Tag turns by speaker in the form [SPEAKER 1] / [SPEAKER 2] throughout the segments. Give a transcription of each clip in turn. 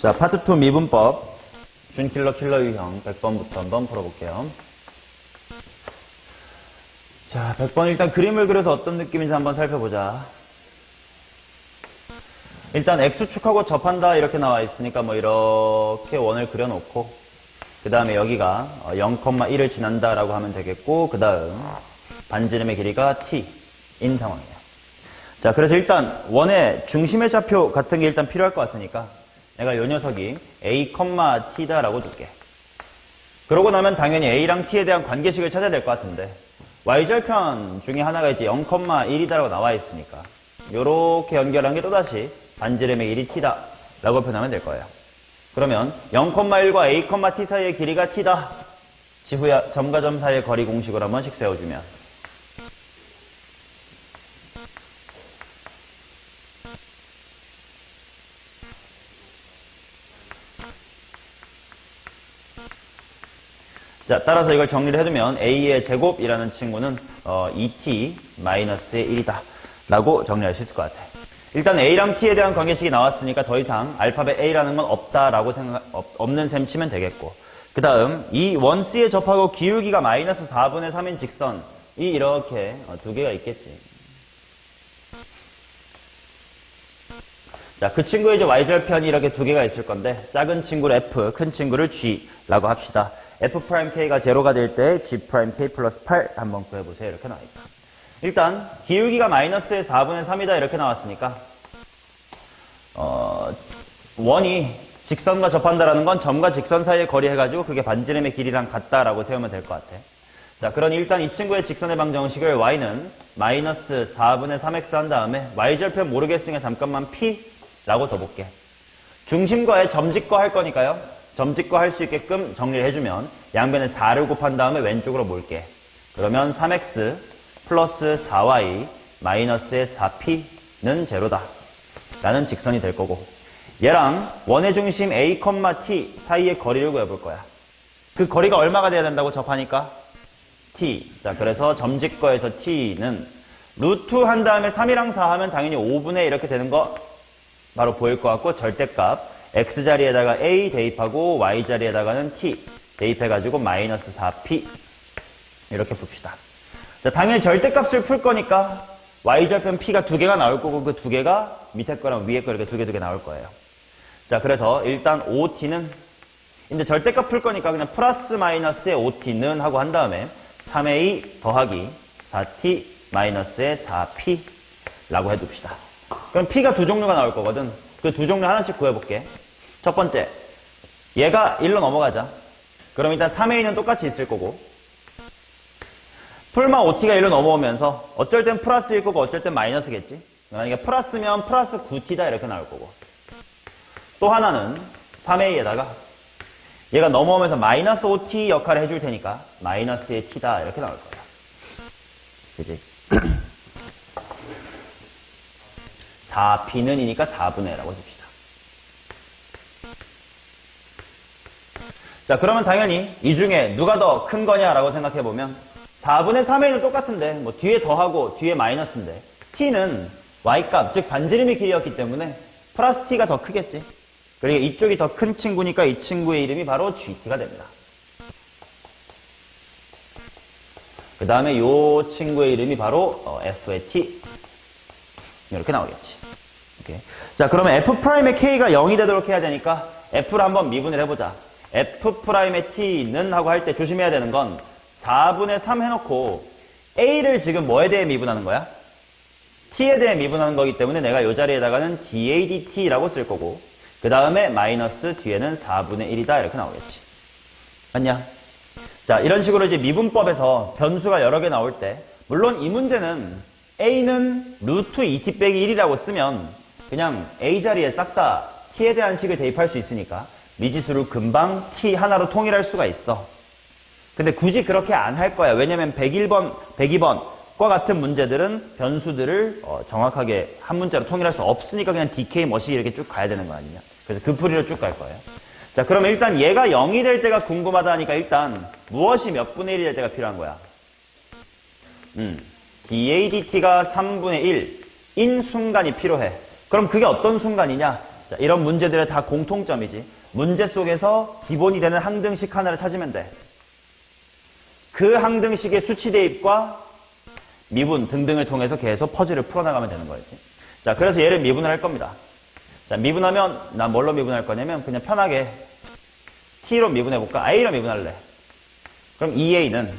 [SPEAKER 1] 자, 파트 2 미분법. 준킬러 킬러 유형 100번부터 한번 풀어볼게요. 자, 100번 일단 그림을 그려서 어떤 느낌인지 한번 살펴보자. 일단 X축하고 접한다 이렇게 나와 있으니까 뭐 이렇게 원을 그려놓고 그 다음에 여기가 0,1을 지난다 라고 하면 되겠고 그 다음 반지름의 길이가 t인 상황이에요. 자, 그래서 일단 원의 중심의 좌표 같은 게 일단 필요할 것 같으니까 내가 요 녀석이 a, t다 라고 줄게. 그러고 나면 당연히 a랑 t에 대한 관계식을 찾아야 될 것 같은데 y절편 중에 하나가 이제 0,1이다 라고 나와 있으니까 요렇게 연결한 게 또다시 반지름의 길이 t다 라고 표현하면 될 거예요. 그러면 0,1과 a, t 사이의 길이가 t다. 지후야 점과 점 사이의 거리 공식을 한 번씩 세워주면 자, 따라서 이걸 정리를 해두면 a의 제곱이라는 친구는 2t-의 1이다 라고 정리할 수 있을 것 같아요. 일단 a랑 t에 대한 관계식이 나왔으니까 더 이상 알파벳 a라는 건 없다라고 없는 셈 치면 되겠고 그 다음 이 원 C에 접하고 기울기가 마이너스 4분의 3인 직선이 이렇게 두 개가 있겠지. 자, 그 친구의 이제 y절편이 이렇게 두 개가 있을 건데 작은 친구를 f, 큰 친구를 g라고 합시다. f'k가 제로가 될 때 g'k 플러스 8 한번 구해보세요. 이렇게 나와있다. 일단 기울기가 마이너스의 4분의 3이다 이렇게 나왔으니까 원이 직선과 접한다라는 건 점과 직선 사이의 거리 해가지고 그게 반지름의 길이랑 같다라고 세우면 될 것 같아. 자, 그러니 일단 이 친구의 직선의 방정식을 y는 마이너스 4분의 3x 한 다음에 y절편 모르겠으니까 잠깐만 p라고 더 볼게. 중심과의 점직과 할 거니까요. 점직과 할 수 있게끔 정리를 해주면 양변에 4를 곱한 다음에 왼쪽으로 몰게. 그러면 3x 플러스 4y 마이너스의 4p는 제로다 라는 직선이 될 거고 얘랑 원의 중심 a, t 사이의 거리를 구해볼 거야. 그 거리가 얼마가 돼야 된다고 접하니까 t. 자, 그래서 점직과에서 t는 루트 한 다음에 3이랑 4 하면 당연히 5분의 이렇게 되는 거 바로 보일 것 같고 절대값 x자리에다가 a 대입하고 y자리에다가는 t 대입해가지고 마이너스 4p 이렇게 풉시다. 자, 당연히 절대값을 풀 거니까 y절편 p가 두 개가 나올 거고 그 두 개가 밑에 거랑 위에 거 이렇게 두 개 나올 거예요. 자, 그래서 일단 5t는 이제 절대값 풀 거니까 그냥 플러스 마이너스의 5t는 하고 한 다음에 3a 더하기 4t 마이너스의 4p 라고 해둡시다. 그럼 p가 두 종류가 나올 거거든. 그 두 종류 하나씩 구해볼게. 첫 번째, 얘가 1로 넘어가자. 그럼 일단 3a는 똑같이 있을 거고 풀마 5t가 1로 넘어오면서 어쩔 땐 플러스일 거고 어쩔 땐 마이너스겠지. 그러니까 플러스면 플러스 9t다 이렇게 나올 거고 또 하나는 3a에다가 얘가 넘어오면서 마이너스 5t 역할을 해줄 테니까 마이너스의 t다 이렇게 나올 거야. 그지? 4p는 이니까 4분의 라고 씁시다. 자, 그러면 당연히 이 중에 누가 더 큰 거냐라고 생각해보면 4분의 3a는 똑같은데 뭐 뒤에 더하고 뒤에 마이너스인데 t는 y값 즉 반지름의 길이였기 때문에 플러스 t가 더 크겠지. 그러니까 이쪽이 더 큰 친구니까 이 친구의 이름이 바로 gt가 됩니다. 그 다음에 이 친구의 이름이 바로 f의 t 이렇게 나오겠지. 오케이. 자, 그러면 f'의 k가 0이 되도록 해야 되니까 f를 한번 미분을 해보자. f'의 t는 하고 할 때 조심해야 되는 건 4분의 3 해놓고 a를 지금 뭐에 대해 미분하는 거야? t에 대해 미분하는 거기 때문에 내가 이 자리에다가는 daDt라고 쓸 거고 그 다음에 마이너스 뒤에는 4분의 1이다 이렇게 나오겠지. 맞냐? 자, 이런 식으로 이제 미분법에서 변수가 여러 개 나올 때 물론 이 문제는 a는 루트 2t 빼기 1이라고 쓰면 그냥 a 자리에 싹 다 t에 대한 식을 대입할 수 있으니까 미지수를 금방 t 하나로 통일할 수가 있어. 근데 굳이 그렇게 안 할 거야. 왜냐면 101번, 102번과 같은 문제들은 변수들을 정확하게 한 문자로 통일할 수 없으니까 그냥 dk 뭐시 이렇게 쭉 가야 되는 거 아니냐. 그래서 그 풀이로 쭉 갈 거예요. 자, 그러면 일단 얘가 0이 될 때가 궁금하다 하니까 일단 무엇이 몇 분의 1이 될 때가 필요한 거야? daDt가 3분의 1인 순간이 필요해. 그럼 그게 어떤 순간이냐? 자, 이런 문제들의 다 공통점이지. 문제 속에서 기본이 되는 항등식 하나를 찾으면 돼. 그 항등식의 수치 대입과 미분 등등을 통해서 계속 퍼즐을 풀어나가면 되는 거였지. 자, 그래서 얘를 미분을 할 겁니다. 자, 미분하면 난 뭘로 미분할 거냐면 그냥 편하게 t로 미분해볼까? a로 미분할래. 그럼 2a는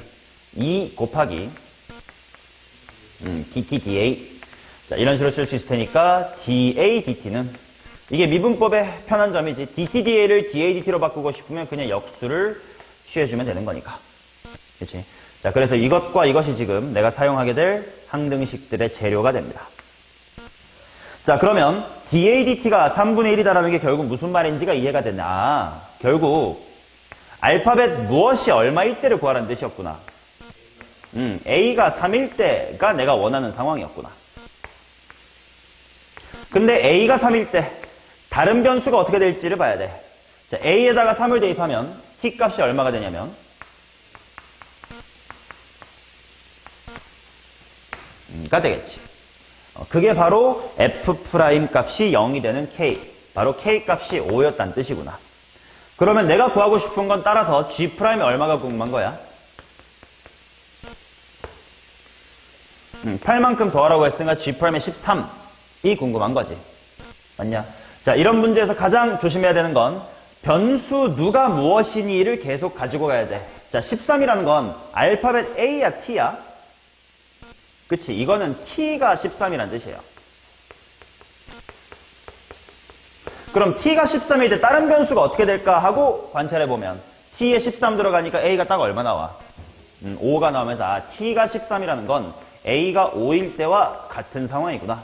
[SPEAKER 1] 2 곱하기 dt da. 자, 이런 식으로 쓸 수 있을 테니까 da dt는 이게 미분법의 편한 점이지. dt da를 da dt로 바꾸고 싶으면 그냥 역수를 취해주면 되는 거니까. 그치? 자, 그래서 이것과 이것이 지금 내가 사용하게 될 항등식들의 재료가 됩니다. 자, 그러면 DADT가 3분의 1이다라는 게 결국 무슨 말인지가 이해가 됐네. 아, 결국 알파벳 무엇이 얼마일 때를 구하라는 뜻이었구나. A가 3일 때가 내가 원하는 상황이었구나. 근데 A가 3일 때 다른 변수가 어떻게 될지를 봐야 돼. 자, A에다가 3을 대입하면 T 값이 얼마가 되냐면 가 되겠지. 그게 바로 F' 값이 0이 되는 K. 바로 K 값이 5였다는 뜻이구나. 그러면 내가 구하고 싶은 건 따라서 G'이 얼마가 궁금한 거야? 8만큼 더하라고 했으니까 G'의 13이 궁금한 거지. 맞냐? 자, 이런 문제에서 가장 조심해야 되는 건 변수 누가 무엇이니를 계속 가지고 가야 돼. 자, 13이라는 건 알파벳 A야, T야? 그치? 이거는 t가 13이라는 뜻이에요. 그럼 t가 13일 때 다른 변수가 어떻게 될까 하고 관찰해보면 t에 13 들어가니까 a가 딱 얼마 나와? 5가 나오면서 아, t가 13이라는 건 a가 5일 때와 같은 상황이구나.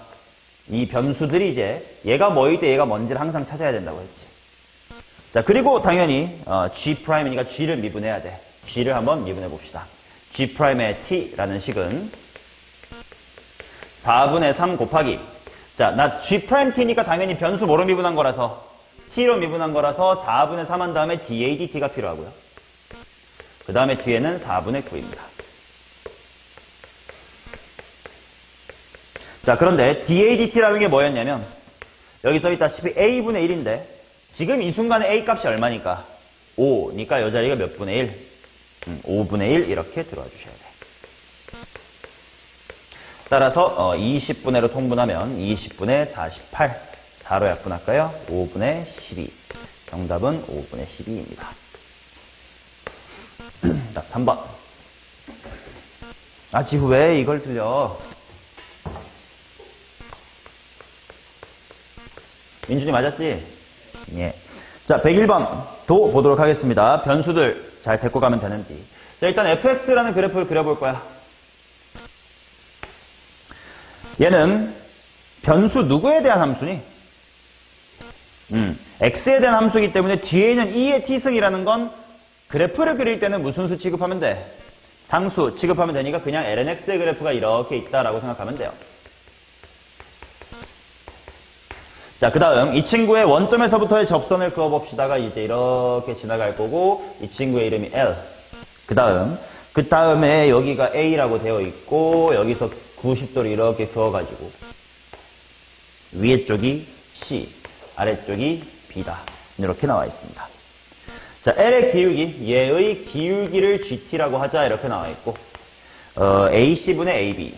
[SPEAKER 1] 이 변수들이 이제 얘가 뭐일 때 얘가 뭔지를 항상 찾아야 된다고 했지. 자, 그리고 당연히 G'이니까 G를 미분해야 돼. G를 한번 미분해 봅시다. G'의 t라는 식은 4분의 3 곱하기. 자, 나 G'T니까 당연히 변수 뭐로 미분한 거라서 T로 미분한 거라서 4분의 3 한 다음에 DADT가 필요하고요. 그 다음에 뒤에는 4분의 9입니다. 자, 그런데 DADT라는 게 뭐였냐면 여기 써있다시피 A분의 1인데 지금 이 순간에 A 값이 얼마니까? 5니까 이 자리가 몇 분의 1? 5분의 1 이렇게 들어와 주셔야 돼. 따라서 20분의로 통분하면 20분의 48, 4로 약분할까요? 5분의 12. 정답은 5분의 12입니다. 자, 3번. 아, 지후 왜 이걸 틀려? 민준이 맞았지? 예. 자, 101번도 보도록 하겠습니다. 변수들 잘 데리고 가면 되는지. 자, 일단 fx라는 그래프를 그려볼 거야. 얘는 변수 누구에 대한 함수니? x에 대한 함수이기 때문에 뒤에 있는 2의 t승이라는 건 그래프를 그릴 때는 무슨 수 취급하면 돼? 상수 취급하면 되니까 그냥 lnx의 그래프가 이렇게 있다라고 생각하면 돼요. 자, 그 다음 이 친구의 원점에서부터의 접선을 그어봅시다가 이제 이렇게 지나갈 거고 이 친구의 이름이 L. 그 다음에 여기가 A라고 되어 있고 여기서 90도를 이렇게 그어가지고 위에 쪽이 C, 아래쪽이 B다. 이렇게 나와 있습니다. 자, L의 기울기, 얘의 기울기를 GT라고 하자 이렇게 나와 있고 AC분의 AB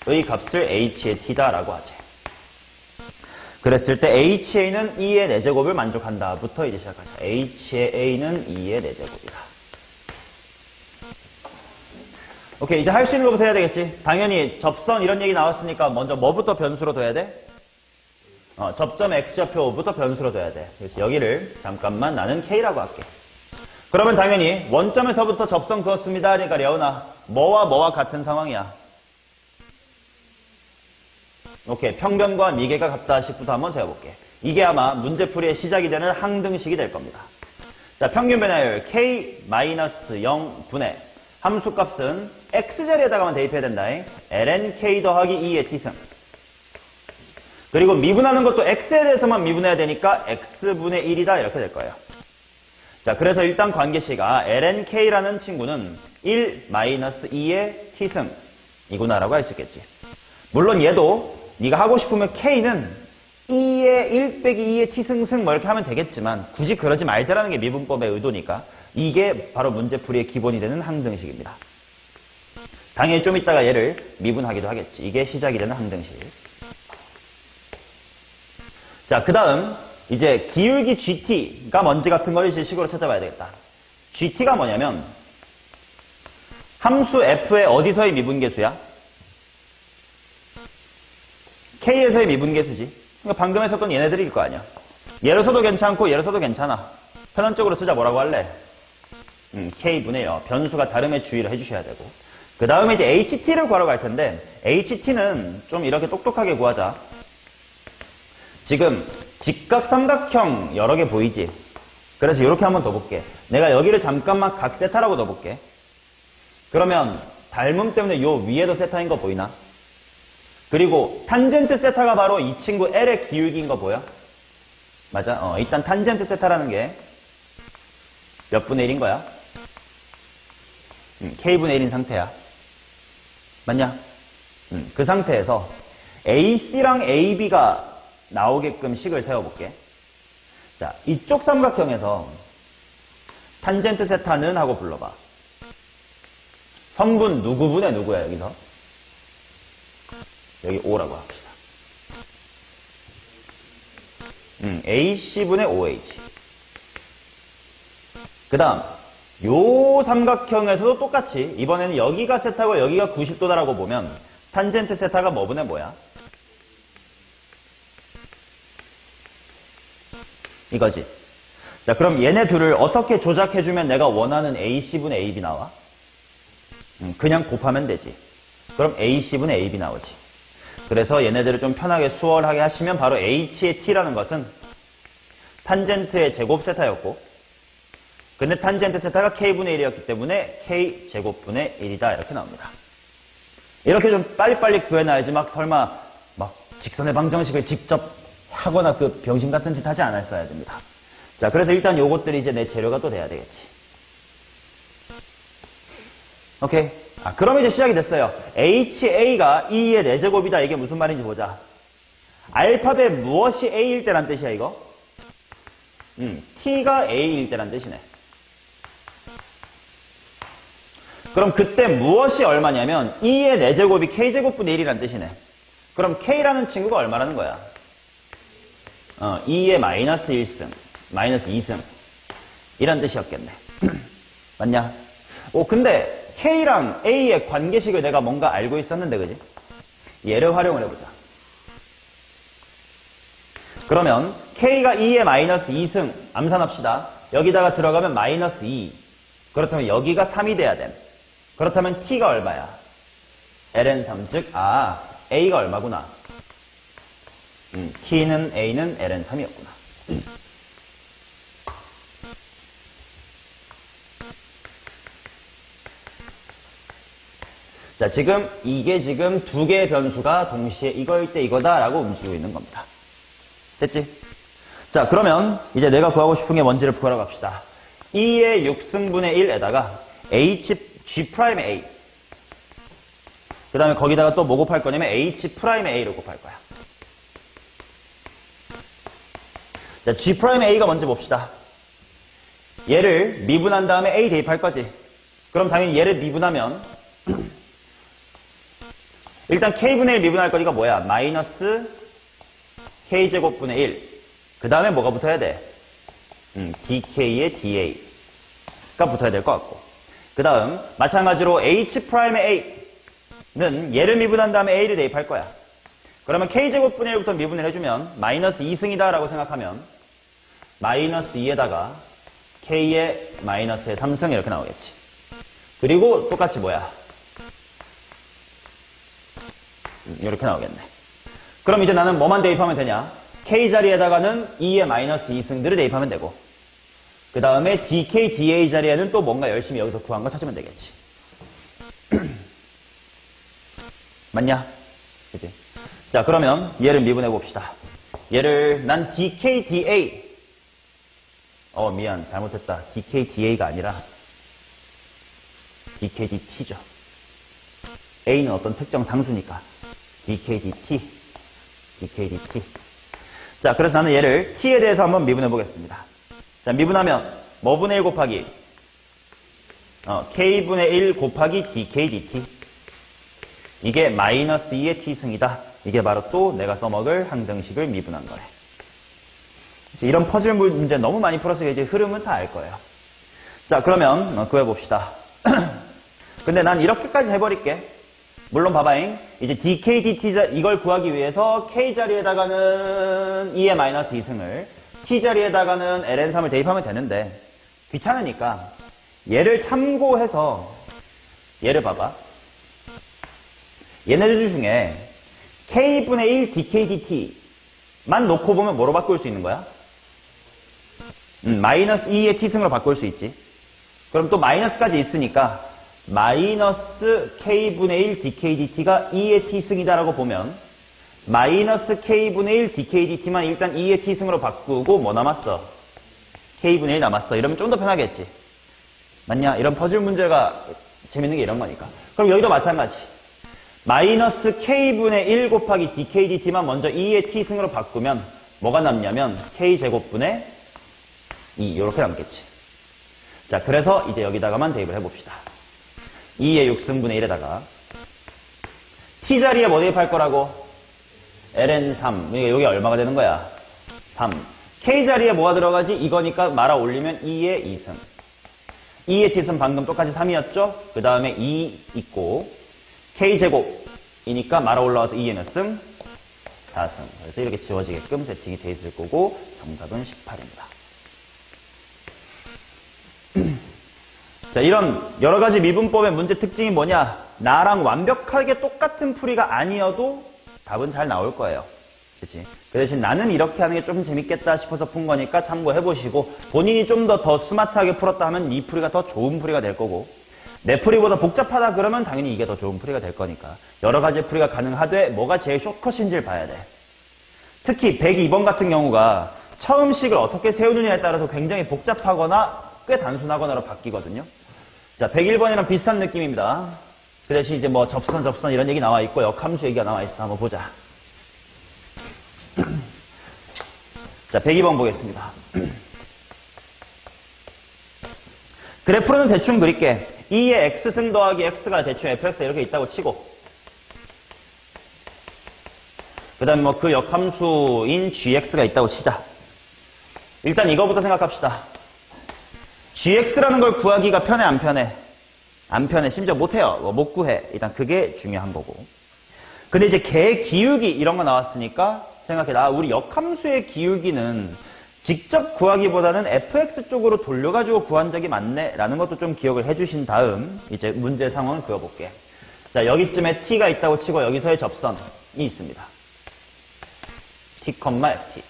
[SPEAKER 1] 의 값을 H의 T다라고 하지. 그랬을 때 HA는 2의 4제곱을 만족한다 부터 이제 시작하자. H의 A는 2의 4제곱이다. 오케이, 이제 할 수 있는 것부터 해야 되겠지. 당연히 접선 이런 얘기 나왔으니까 먼저 뭐부터 변수로 둬야 돼? 접점 X좌표부터 변수로 둬야 돼. 그래서 여기를 잠깐만 나는 K라고 할게. 그러면 당연히 원점에서부터 접선 그었습니다. 그러니까 려운아, 뭐와 같은 상황이야? 오케이, 평변과 미계가 같다 식부터 한번 세워볼게. 이게 아마 문제풀이의 시작이 되는 항등식이 될 겁니다. 자, 평균 변화율 K-0분의 함수값은 X자리에다가만 대입해야 된다. ln K 더하기 2의 T승. 그리고 미분하는 것도 X에 대해서만 미분해야 되니까 X분의 1이다 이렇게 될 거예요. 자, 그래서 일단 관계시가 ln K라는 친구는 1-2의 T승 이구나라고 할 수 있겠지. 물론 얘도 네가 하고 싶으면 K는 2의 1 빼기 2의 t 승승 뭐 이렇게 하면 되겠지만 굳이 그러지 말자라는 게 미분법의 의도니까 이게 바로 문제풀이의 기본이 되는 항등식입니다. 당연히 좀 이따가 얘를 미분하기도 하겠지. 이게 시작이 되는 항등식. 자, 그 다음 이제 기울기 GT가 뭔지 같은 걸 이제 식으로 찾아봐야 되겠다. GT가 뭐냐면 함수 F의 어디서의 미분계수야? K에서의 미분계수지. 그러니까 방금 했었던 얘네들일 거 아니야. 얘를 써도 괜찮고 얘를 써도 괜찮아. 편한적으로 쓰자. 뭐라고 할래? K분의 1. 변수가 다름의 주의를 해주셔야 되고. 그 다음에 이제 HT를 구하러 갈 텐데 HT는 좀 이렇게 똑똑하게 구하자. 지금 직각삼각형 여러 개 보이지? 그래서 이렇게 한번 더 볼게. 내가 여기를 잠깐만 각 세타라고 넣어볼게. 그러면 닮음 때문에 요 위에도 세타인 거 보이나? 그리고 탄젠트 세타가 바로 이 친구 L의 기울기인 거 보여? 맞아? 일단 탄젠트 세타라는 게 몇 분의 1인 거야? K분의 1인 상태야. 맞냐? 그 상태에서 AC랑 AB가 나오게끔 식을 세워볼게. 자, 이쪽 삼각형에서 탄젠트 세타는 하고 불러봐. 성분 누구분의 누구야, 여기서? 여기 O라고 합시다. AC분의 OH. 그 다음, 요 삼각형에서도 똑같이, 이번에는 여기가 세타고 여기가 90도다라고 보면, 탄젠트 세타가 뭐분의 뭐야? 이거지. 자, 그럼 얘네 둘을 어떻게 조작해주면 내가 원하는 AC분의 AB 나와? 그냥 곱하면 되지. 그럼 AC분의 AB 나오지. 그래서 얘네들을 좀 편하게 수월하게 하시면 바로 H의 T라는 것은 탄젠트의 제곱 세타였고 근데 탄젠트 세타가 K분의 1이었기 때문에 K제곱분의 1이다 이렇게 나옵니다. 이렇게 좀 빨리빨리 구해놔야지 막 설마 막 직선의 방정식을 직접 하거나 그 병신 같은 짓 하지 않았어야 됩니다. 자, 그래서 일단 요것들이 이제 내 재료가 또 돼야 되겠지. 오케이. 그럼 이제 시작이 됐어요. HA가 2의 4제곱이다. 이게 무슨 말인지 보자. 알파벳 무엇이 A일 때란 뜻이야, 이거? T가 A일 때란 뜻이네. 그럼 그때 무엇이 얼마냐면 2의 4제곱이 K제곱분의 1이란 뜻이네. 그럼 K라는 친구가 얼마라는 거야? 2의 마이너스 1승, 마이너스 2승 이란 뜻이었겠네. 맞냐? 근데 K랑 A의 관계식을 내가 뭔가 알고 있었는데, 그지? 얘를 활용을 해보자. 그러면 K가 2의 마이너스 2승 암산합시다. 여기다가 들어가면 마이너스 2. 그렇다면 여기가 3이 돼야 됨. 그렇다면 T가 얼마야? ln3, 즉 A가 얼마구나? T는 A는 ln3이었구나. 자, 지금 이게 지금 두 개의 변수가 동시에 이거일 때 이거다라고 움직이고 있는 겁니다. 됐지? 자, 그러면 이제 내가 구하고 싶은 게 뭔지를 구하러 갑시다. 2의 6승분의 1에다가 H'A의 그 다음에 거기다가 또 뭐 곱할 거냐면 H'A를 곱할 거야. 자, G'A가 뭔지 봅시다. 얘를 미분한 다음에 A 대입할 거지. 그럼 당연히 얘를 미분하면 일단 K분의 1 미분할 거니까 뭐야? 마이너스 K제곱분의 1. 그 다음에 뭐가 붙어야 돼? DK의 DA가 붙어야 될 것 같고. 그 다음 마찬가지로 H'A는 얘를 미분한 다음에 A를 대입할 거야. 그러면 K제곱분의 1부터 미분을 해주면 마이너스 2승이다 라고 생각하면 마이너스 2에다가 K의 마이너스의 3승 이렇게 나오겠지. 그리고 똑같이 뭐야? 이렇게 나오겠네. 그럼 이제 나는 뭐만 대입하면 되냐? K 자리에다가는 2의 마이너스 2승들을 대입하면 되고 그 다음에 DK, DA 자리에는 또 뭔가 열심히 여기서 구한 거 찾으면 되겠지. 맞냐? 그치? 자, 그러면 얘를 미분해 봅시다. 얘를 난 DK, DA 미안 잘못했다. DK, DA가 아니라 DK, DT죠. A는 어떤 특정 상수니까 DK, DT, DK, DT. 자, 그래서 나는 얘를 t에 대해서 한번 미분해 보겠습니다. 자, 미분하면 뭐분의 1 곱하기 k분의 1 곱하기 dk dt. 이게 마이너스 2의 t승이다. 이게 바로 또 내가 써먹을 항등식을 미분한 거래. 이런 퍼즐 문제 너무 많이 풀어서 이제 흐름은 다 알 거예요. 자, 그러면 구해봅시다. 근데 난 이렇게까지 해버릴게. 물론 봐봐잉. 이제 dk dt 이걸 구하기 위해서 k 자리에다가는 2의 마이너스 2승을 t 자리에다가는 ln3을 대입하면 되는데 귀찮으니까 얘를 참고해서 얘를 봐봐. 얘네들 중에 k분의 1 dk dt만 놓고 보면 뭐로 바꿀 수 있는 거야? 마이너스 2의 t승으로 바꿀 수 있지. 그럼 또 마이너스까지 있으니까 마이너스 k분의 1 dk dt가 2의 t승이다라고 보면 마이너스 k분의 1 dk dt만 일단 2의 t승으로 바꾸고 뭐 남았어? k분의 1 남았어. 이러면 좀 더 편하겠지. 맞냐? 이런 퍼즐 문제가 재밌는 게 이런 거니까. 그럼 여기도 마찬가지. 마이너스 k분의 1 곱하기 dk dt만 먼저 2의 t승으로 바꾸면 뭐가 남냐면 k제곱분의 2 이렇게 남겠지. 자, 그래서 이제 여기다가만 대입을 해봅시다. 2의 6승분의 1에다가 t자리에 뭐 대입할 거라고? ln3. 여기 얼마가 되는 거야? 3. k자리에 뭐가 들어가지? 이거니까 말아 올리면 2의 2승. 2의 t승 방금 똑같이 3이었죠? 그 다음에 2 있고 k제곱이니까 말아 올라와서 2의 몇 승? 4승. 그래서 이렇게 지워지게끔 세팅이 돼 있을 거고 정답은 18입니다. 자, 이런 여러 가지 미분법의 문제 특징이 뭐냐? 나랑 완벽하게 똑같은 풀이가 아니어도 답은 잘 나올 거예요. 그치? 그 대신 나는 이렇게 하는 게 좀 재밌겠다 싶어서 푼 거니까 참고해보시고 본인이 좀 더 스마트하게 풀었다 하면 이 풀이가 더 좋은 풀이가 될 거고 내 풀이보다 복잡하다 그러면 당연히 이게 더 좋은 풀이가 될 거니까 여러 가지 풀이가 가능하되 뭐가 제일 숏컷인지를 봐야 돼. 특히 102번 같은 경우가 처음 식을 어떻게 세우느냐에 따라서 굉장히 복잡하거나 꽤 단순하거나로 바뀌거든요. 자, 101번이랑 비슷한 느낌입니다. 그 대신 이제 뭐 접선 이런 얘기 나와 있고 역함수 얘기가 나와 있어. 한번 보자. 자, 102번 보겠습니다. 그래프로는 대충 그릴게. 2의 x승 더하기 x가 대충 fx가 이렇게 있다고 치고 그 다음에 뭐 그 역함수인 gx가 있다고 치자. 일단 이거부터 생각합시다. gx라는 걸 구하기가 편해 안 편해? 안 편해. 심지어 못해요. 못 구해. 일단 그게 중요한 거고. 근데 이제 개 기울기 이런 거 나왔으니까 생각해. 우리 역함수의 기울기는 직접 구하기보다는 fx 쪽으로 돌려가지고 구한 적이 많네 라는 것도 좀 기억을 해주신 다음 이제 문제 상황을 그려볼게. 자, 여기쯤에 t가 있다고 치고 여기서의 접선이 있습니다. t, ft.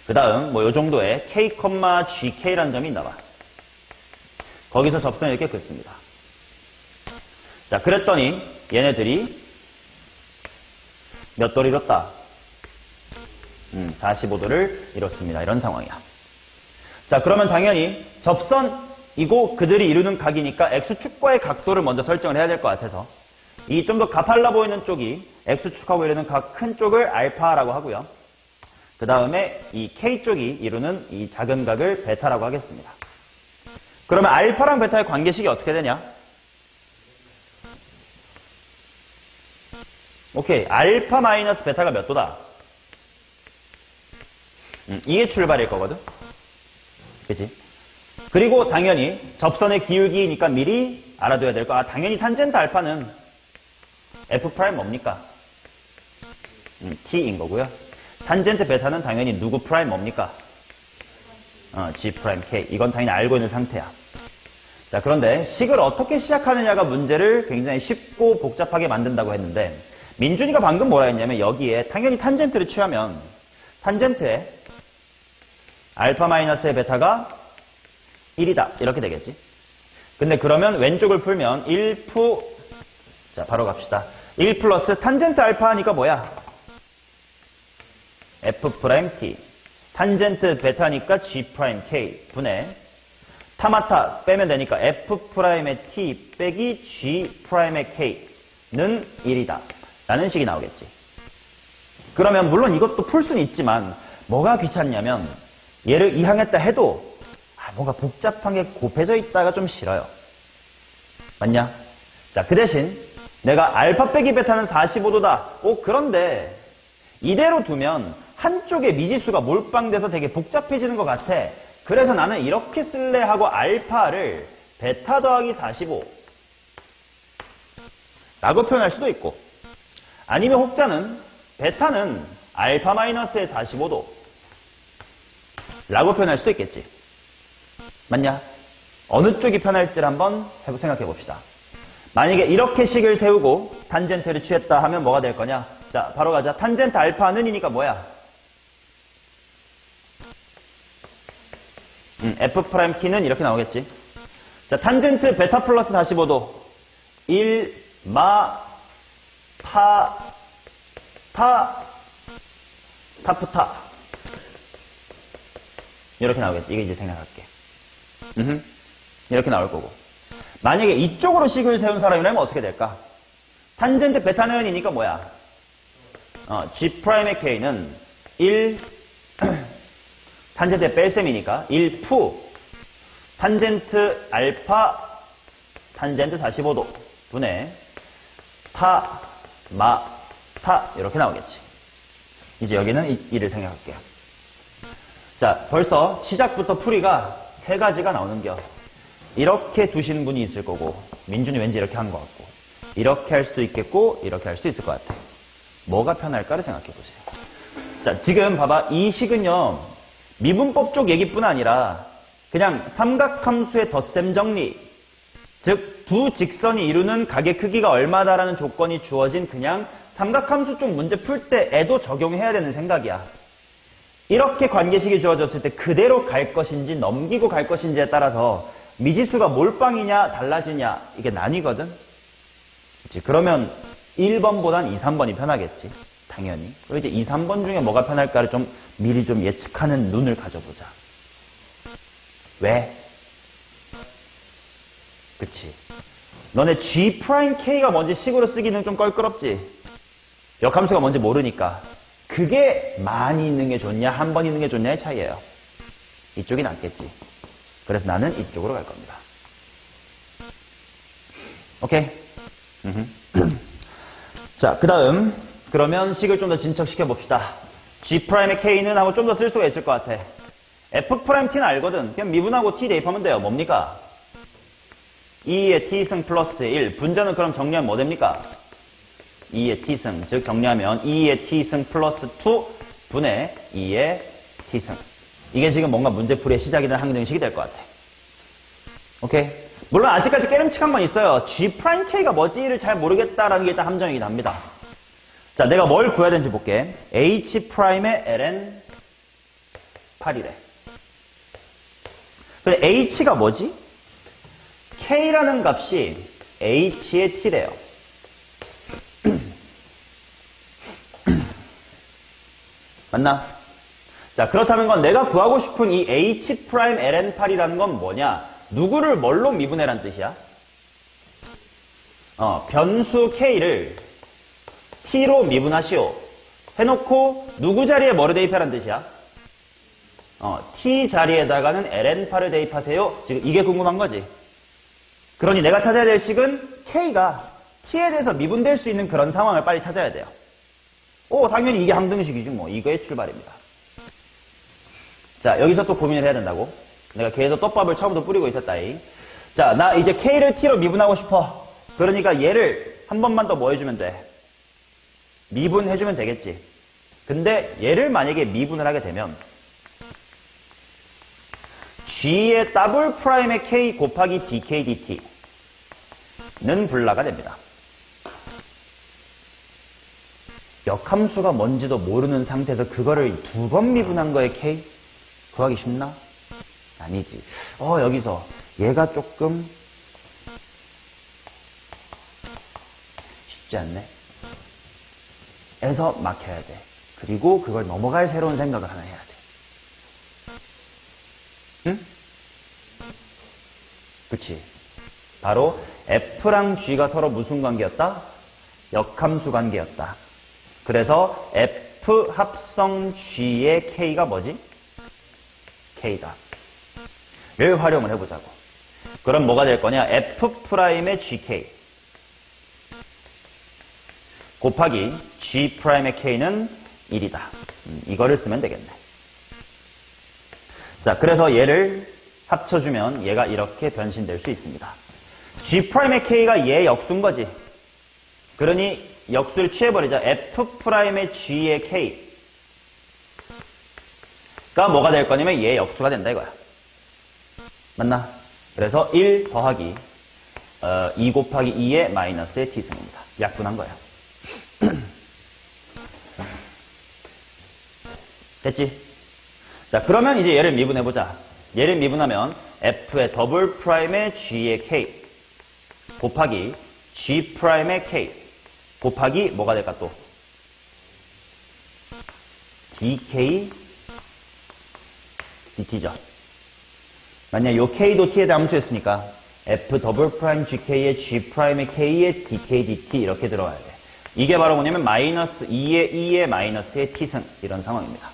[SPEAKER 1] 그 다음 뭐 요 정도의 k, gk라는 점이 있나 봐. 거기서 접선을 이렇게 긋습니다. 자, 그랬더니 얘네들이 몇 도를 이뤘다? 45도를 이뤘습니다. 이런 상황이야. 자, 그러면 당연히 접선이고 그들이 이루는 각이니까 x축과의 각도를 먼저 설정을 해야 될 것 같아서 이 좀 더 가팔라 보이는 쪽이 x축하고 이루는 각 큰 쪽을 알파라고 하고요. 그 다음에 이 K쪽이 이루는 이 작은 각을 베타라고 하겠습니다. 그러면 알파랑 베타의 관계식이 어떻게 되냐? 오케이. 알파 마이너스 베타가 몇 도다? 이게 출발일 거거든? 그치? 그리고 당연히 접선의 기울기니까 미리 알아둬야 될 거. 당연히 탄젠트 알파는 F' 뭡니까? T인 거고요. 탄젠트 베타는 당연히 누구 프라임 뭡니까? G 프라임 K. 이건 당연히 알고 있는 상태야. 자, 그런데 식을 어떻게 시작하느냐가 문제를 굉장히 쉽고 복잡하게 만든다고 했는데 민준이가 방금 뭐라 했냐면 여기에 당연히 탄젠트를 취하면 탄젠트에 알파 마이너스의 베타가 1이다. 이렇게 되겠지. 근데 그러면 왼쪽을 풀면 1프 자, 바로 갑시다. 1 플러스 탄젠트 알파 하니까 뭐야? F'T. 탄젠트 베타니까 G'K 분의 타마타 빼면 되니까 F'의 T 빼기 G'의 K는 1이다. 라는 식이 나오겠지. 그러면 물론 이것도 풀 수는 있지만 뭐가 귀찮냐면 얘를 이항했다 해도 뭔가 복잡한 게 곱해져 있다가 좀 싫어요. 맞냐? 자, 그 대신 내가 알파 빼기 베타는 45도다. 그런데 이대로 두면 한쪽에 미지수가 몰빵돼서 되게 복잡해지는 것 같아. 그래서 나는 이렇게 쓸래 하고 알파를 베타 더하기 45 라고 표현할 수도 있고, 아니면 혹자는 베타는 알파 마이너스의 45도 라고 표현할 수도 있겠지. 맞냐? 어느 쪽이 편할지를 한번 생각해 봅시다. 만약에 이렇게 식을 세우고 탄젠트를 취했다 하면 뭐가 될 거냐? 자, 바로 가자. 탄젠트 알파는 이니까 뭐야? F'T는 이렇게 나오겠지. 자, 탄젠트 베타 플러스 45도 1, 마, 타프타 이렇게 나오겠지. 이게 이제 생각할게. 이렇게 나올 거고, 만약에 이쪽으로 식을 세운 사람이라면 어떻게 될까? 탄젠트 베타는 이니까 뭐야? G'의 K는 1 탄젠트의 뺄셈이니까 1푸 탄젠트 알파 탄젠트 45도 분의 타, 마, 타 이렇게 나오겠지. 이제 여기는 이를 생각할게요. 자, 벌써 시작부터 풀이가 세 가지가 나오는겨. 이렇게 두시는 분이 있을 거고, 민준이 왠지 이렇게 한 것 같고, 이렇게 할 수도 있겠고 이렇게 할 수도 있을 것 같아. 뭐가 편할까를 생각해 보세요. 자, 지금 봐봐. 이 식은요, 미분법 쪽 얘기뿐 아니라 그냥 삼각함수의 덧셈 정리, 즉 두 직선이 이루는 각의 크기가 얼마다라는 조건이 주어진 그냥 삼각함수 쪽 문제 풀 때에도 적용해야 되는 생각이야. 이렇게 관계식이 주어졌을 때 그대로 갈 것인지 넘기고 갈 것인지에 따라서 미지수가 몰빵이냐 달라지냐 이게 나뉘거든. 그치? 그러면 1번보단 2, 3번이 편하겠지. 당연히. 그리고 이제 2, 3번 중에 뭐가 편할까를 좀 미리 좀 예측하는 눈을 가져보자. 왜? 그치? 너네 G'K가 뭔지 식으로 쓰기는 좀 껄끄럽지? 역함수가 뭔지 모르니까. 그게 많이 있는 게 좋냐, 한 번 있는 게 좋냐의 차이예요. 이쪽이 낫겠지. 그래서 나는 이쪽으로 갈 겁니다. 오케이? 자, 그 다음 그러면 식을 좀 더 진척시켜 봅시다. G'의 K는 하고 좀 더 쓸 수가 있을 것 같아. F'T는 알거든. 그냥 미분하고 T 대입하면 돼요. 뭡니까? 2의 T승 플러스 1. 분자는 그럼 정리하면 뭐 됩니까? 2의 T승. 즉 정리하면 2의 T승 플러스 2 분의 2의 T승. 이게 지금 뭔가 문제풀이의 시작이든 항등식이 될 것 같아. 오케이? 물론 아직까지 깨름칙한 건 있어요. G'K가 뭐지를 잘 모르겠다라는 게 일단 함정이긴 합니다. 자, 내가 뭘 구해야 되는지 볼게. H'의 ln 8이래. 근데 H가 뭐지? K라는 값이 H의 T래요. 맞나? 자, 그렇다는 건 내가 구하고 싶은 이 H' ln 8이라는 건 뭐냐? 누구를 뭘로 미분해란 뜻이야? 변수 K를 T로 미분하시오. 해놓고 누구 자리에 뭐를 대입하란 뜻이야? T 자리에다가는 ln8을 대입하세요. 지금 이게 궁금한 거지. 그러니 내가 찾아야 될 식은 K가 T에 대해서 미분될 수 있는 그런 상황을 빨리 찾아야 돼요. 당연히 이게 항등식이지 뭐. 이거의 출발입니다. 자, 여기서 또 고민을 해야 된다고. 내가 계속 떡밥을 처음부터 뿌리고 있었다이. 자, 나 이제 K를 T로 미분하고 싶어. 그러니까 얘를 한 번만 더 뭐 해주면 돼? 미분해주면 되겠지. 근데 얘를 만약에 미분을 하게 되면 G의 더블 프라임의 K 곱하기 dK dt는 불라가 됩니다. 역함수가 뭔지도 모르는 상태에서 그거를 두 번 미분한 거에 K? 구하기 쉽나? 아니지. 여기서 얘가 조금 쉽지 않네. 에서 막혀야 돼. 그리고 그걸 넘어갈 새로운 생각을 하나 해야 돼. 응? 그치? 바로 F랑 G가 서로 무슨 관계였다? 역함수 관계였다. 그래서 F F 합성 G의 K가 뭐지? K다. 를 활용을 해보자고. 그럼 뭐가 될 거냐? F'의 GK 곱하기 G'의 K는 1이다. 이거를 쓰면 되겠네. 자, 그래서 얘를 합쳐주면 얘가 이렇게 변신될 수 있습니다. G'의 K가 얘 역수인 거지. 그러니 역수를 취해버리자. F'의 G의 K가 뭐가 될 거냐면 얘 역수가 된다 이거야. 맞나? 그래서 1 더하기 2 곱하기 2의 마이너스의 t승입니다. 약분한 거야. 됐지? 자, 그러면 이제 얘를 미분해보자. 얘를 미분하면 F의 더블 프라임의 G의 K 곱하기 G 프라임의 K 곱하기 뭐가 될까 또? DK DT죠. 만약 요 K도 T에 대한 함수였으니까 F 더블 프라임 GK의 G 프라임의 K의 DK DT 이렇게 들어가야 돼. 이게 바로 뭐냐면 마이너스 2의 2의 마이너스의 T승 이런 상황입니다.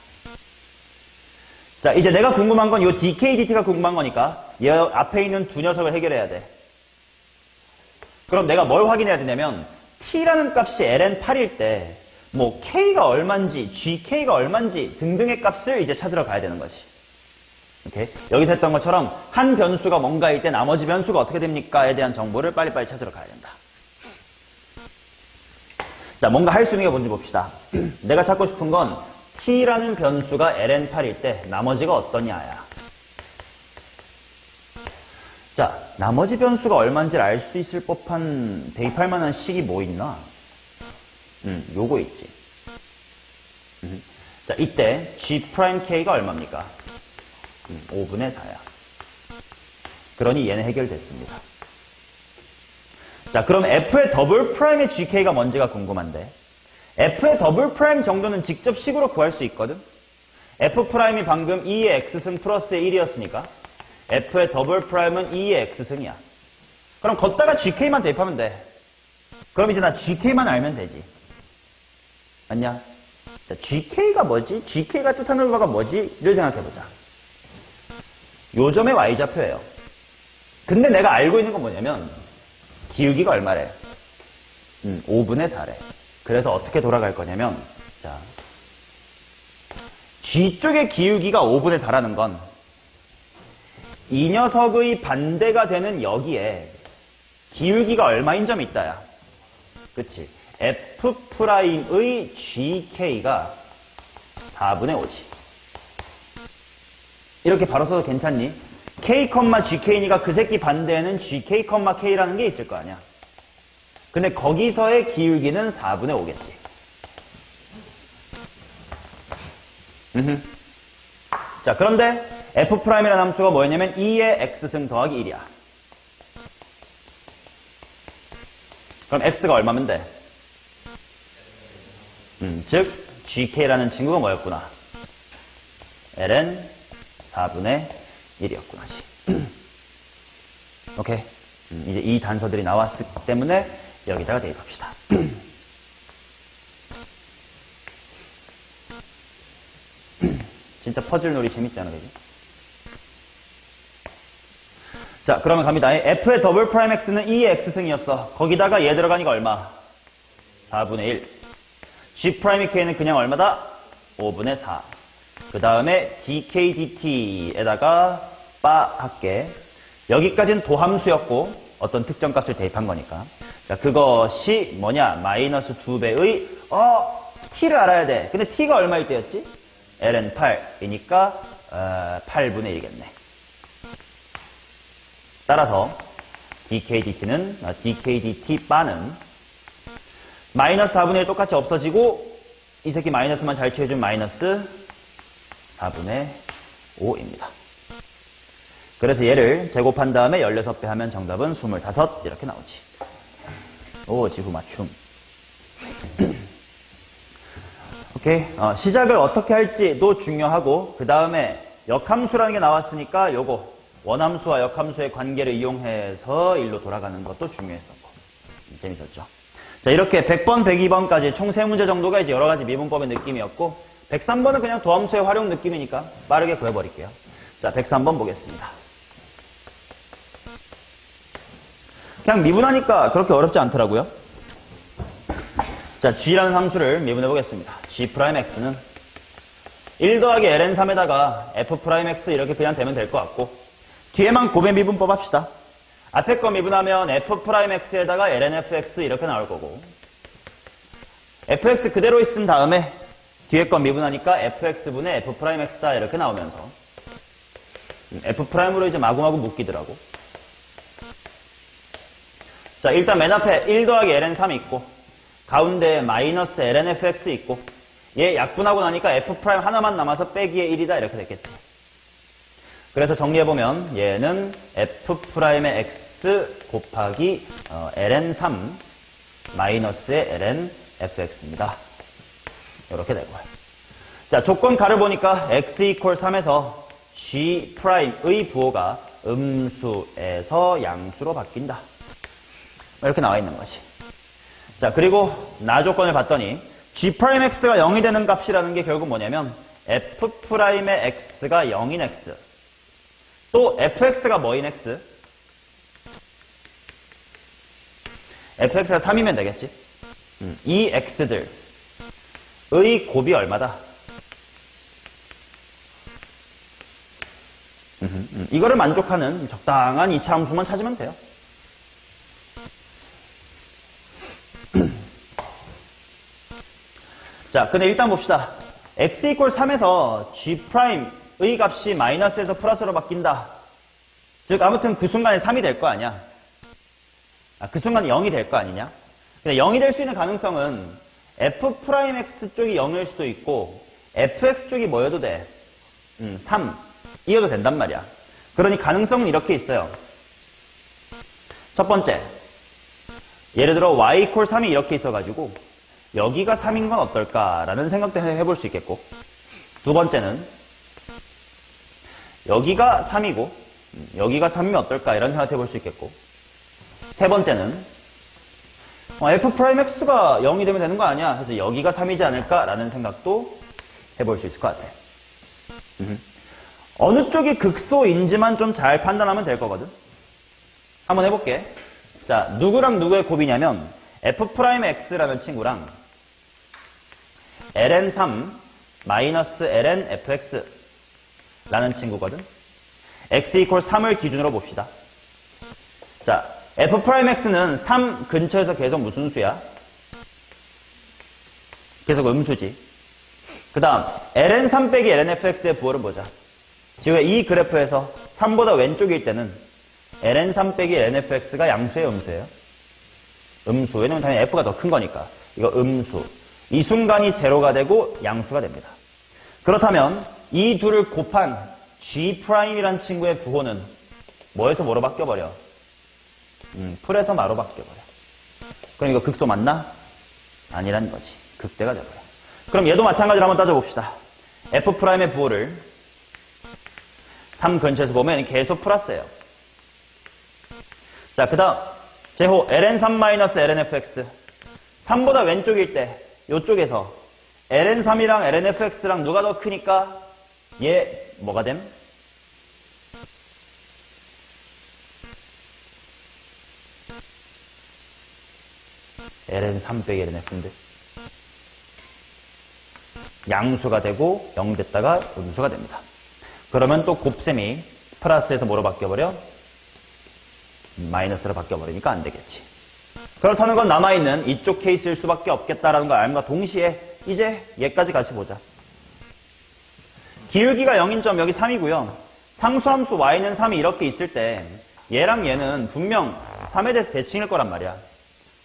[SPEAKER 1] 자, 이제 내가 궁금한 건 요 DK DT가 궁금한 거니까 이 앞에 있는 두 녀석을 해결해야 돼. 그럼 내가 뭘 확인해야 되냐면 T라는 값이 ln8일 때 뭐 K가 얼만지 GK가 얼만지 등등의 값을 이제 찾으러 가야 되는 거지. 오케이? 여기서 했던 것처럼 한 변수가 뭔가일 때 나머지 변수가 어떻게 됩니까에 대한 정보를 빨리빨리 찾으러 가야 된다. 자, 뭔가 할 수 있는 게 뭔지 봅시다. 내가 찾고 싶은 건 T라는 변수가 ln8일 때 나머지가 어떠냐야. 자, 나머지 변수가 얼마인지를 알 수 있을 법한 대입할 만한 식이 뭐 있나? 요거 있지. 자, 이때 G'K가 얼마입니까? 5분의 4야. 그러니 얘는 해결됐습니다. 자, 그럼 F의 더블 프라임의 GK가 뭔지가 궁금한데 F의 더블 프라임 정도는 직접 식으로 구할 수 있거든? F 프라임이 방금 2의 X승 플러스의 1이었으니까 F의 더블 프라임은 2의 X승이야. 그럼 걷다가 GK만 대입하면 돼. 그럼 이제 나 GK만 알면 되지. 맞냐? 자, GK가 뭐지? GK가 뜻하는 바가 뭐지? 를 생각해보자. 요점의 Y좌표예요. 근데 내가 알고 있는 건 뭐냐면 기울기가 얼마래? 5분의 4래. 그래서 어떻게 돌아갈 거냐면 자, G 쪽의 기울기가 5분의 4라는 건 이 녀석의 반대가 되는 여기에 기울기가 얼마인 점이 있다야. 그치? F'의 GK가 4분의 5지. 이렇게 바로 써도 괜찮니? K, GK니까 그 새끼 반대에는 GK, K라는 게 있을 거 아니야. 근데 거기서의 기울기는 4분의 5겠지. 자, 그런데 F'이라는 함수가 뭐였냐면 2의 X승 더하기 1이야. 그럼 X가 얼마면 돼? 즉 GK라는 친구가 뭐였구나? ln 4분의 1이었구나. 오케이. 이제 이 단서들이 나왔기 때문에 여기다가 대입합시다. 진짜 퍼즐 놀이 재밌잖아, 그지? 자, 그러면 갑니다. F의 더블 프라임 X는 2의 X승이었어. 거기다가 얘 들어가니까 얼마? 4분의 1. G 프라임 K는 그냥 얼마다? 5분의 4. 그 다음에 DK, DT에다가 빠 할게. 여기까지는 도함수였고 어떤 특정 값을 대입한 거니까. 자, 그것이 뭐냐? 마이너스 2배의 T를 알아야 돼. 근데 T가 얼마일 때였지? ln 8이니까 8분의 1이겠네. 따라서 dk dt는 dk dt 바는 마이너스 4분의 1 똑같이 없어지고 이 새끼 마이너스만 잘 취해준 마이너스 4분의 5입니다. 그래서 얘를 제곱한 다음에 16배 하면 정답은 25 이렇게 나오지. 오, 지구 맞춤. 오케이. 시작을 어떻게 할지도 중요하고 그 다음에 역함수라는 게 나왔으니까 요거 원함수와 역함수의 관계를 이용해서 일로 돌아가는 것도 중요했었고 재밌었죠. 자, 이렇게 100번, 102번까지 총 3문제 정도가 이제 여러 가지 미분법의 느낌이었고, 103번은 그냥 도함수의 활용 느낌이니까 빠르게 구해버릴게요. 자, 103번 보겠습니다. 그냥 미분하니까 그렇게 어렵지 않더라고요. 자, g라는 함수를 미분해 보겠습니다. g'x는 1 더하기 ln3에다가 f'x 이렇게 그냥 되면 될 것 같고, 뒤에만 곱의 미분법 합시다. 앞에 거 미분하면 f'x에다가 lnfx 이렇게 나올 거고, fx 그대로 있은 다음에 뒤에 거 미분하니까 fx분의 f'x다 이렇게 나오면서 f'으로 이제 마구마구 묶이더라고. 자, 일단 맨 앞에 1 더하기 ln3 있고, 가운데 마이너스 lnfx 있고, 얘 약분하고 나니까 f' 하나만 남아서 빼기의 1이다 이렇게 됐겠지. 그래서 정리해보면 얘는 f'의 x 곱하기 ln3 마이너스의 lnfx입니다. 이렇게 되고요. 자, 조건 가를 보니까 x 이퀄 3에서 g'의 부호가 음수에서 양수로 바뀐다. 이렇게 나와 있는 거지. 자, 그리고 나 조건을 봤더니 g'x가 0이 되는 값이라는 게 결국 뭐냐면 f'의 x가 0인 x, 또 fx가 뭐인 x? fx가 3이면 되겠지. 이 x들의 곱이 얼마다? 이거를 만족하는 적당한 2차 함수만 찾으면 돼요. 자, 근데 일단 봅시다. x 이퀄 3에서 g'의 값이 마이너스에서 플러스로 바뀐다. 즉, 아무튼 그 순간에 3이 될 거 아니야. 그 순간에 0이 될 거 아니냐. 근데 0이 될 수 있는 가능성은 f'x 쪽이 0일 수도 있고 fx 쪽이 뭐여도 돼? 3 이어도 된단 말이야. 그러니 가능성은 이렇게 있어요. 첫 번째, 예를 들어 y 이퀄 3이 이렇게 있어가지고 여기가 3인 건 어떨까라는 생각도 해볼 수 있겠고, 두 번째는 여기가 3이고 여기가 3이면 어떨까 이런 생각 해볼 수 있겠고, 세 번째는 f'x가 0이 되면 되는 거 아니야? 그래서 여기가 3이지 않을까라는 생각도 해볼 수 있을 것 같아. 어느 쪽이 극소인지만 좀 잘 판단하면 될 거거든. 한번 해볼게. 자, 누구랑 누구의 곱이냐면 f'x라는 친구랑 ln3 마이너스 lnfx 라는 친구거든. x 이퀄 3을 기준으로 봅시다. 자, f'x는 3 근처에서 계속 무슨 수야? 계속 음수지. 그 다음 ln3 빼기 lnfx의 부호를 보자. 지금 이 그래프에서 3보다 왼쪽일 때는 ln3 빼기 lnfx가 양수예요, 음수예요? 음수. 왜냐면 당연히 f가 더 큰 거니까. 이거 음수. 이 순간이 제로가 되고 양수가 됩니다. 그렇다면 이 둘을 곱한 g'이란 친구의 부호는 뭐에서 뭐로 바뀌어버려? 풀에서 마로 바뀌어버려. 그럼 이거 극소 맞나? 아니란 거지. 극대가 돼버려. 그럼 얘도 마찬가지로 한번 따져봅시다. f'의 부호를 3 근처에서 보면 계속 플러스예요. 자, 그 다음 제호 ln3-lnfx 3보다 왼쪽일 때 이쪽에서 ln3이랑 lnfx랑 누가 더 크니까 얘 뭐가 됨? ln3 빼기 lnf인데 양수가 되고 0 됐다가 음수가 됩니다. 그러면 또 곱셈이 플러스에서 뭐로 바뀌어버려? 마이너스로 바뀌어버리니까 안 되겠지. 그렇다는 건 남아있는 이쪽 케이스일 수밖에 없겠다라는 걸 알음과 동시에 이제 얘까지 같이 보자. 기울기가 0인 점 여기 3이고요. 상수함수 y는 3이 이렇게 있을 때 얘랑 얘는 분명 3에 대해서 대칭일 거란 말이야.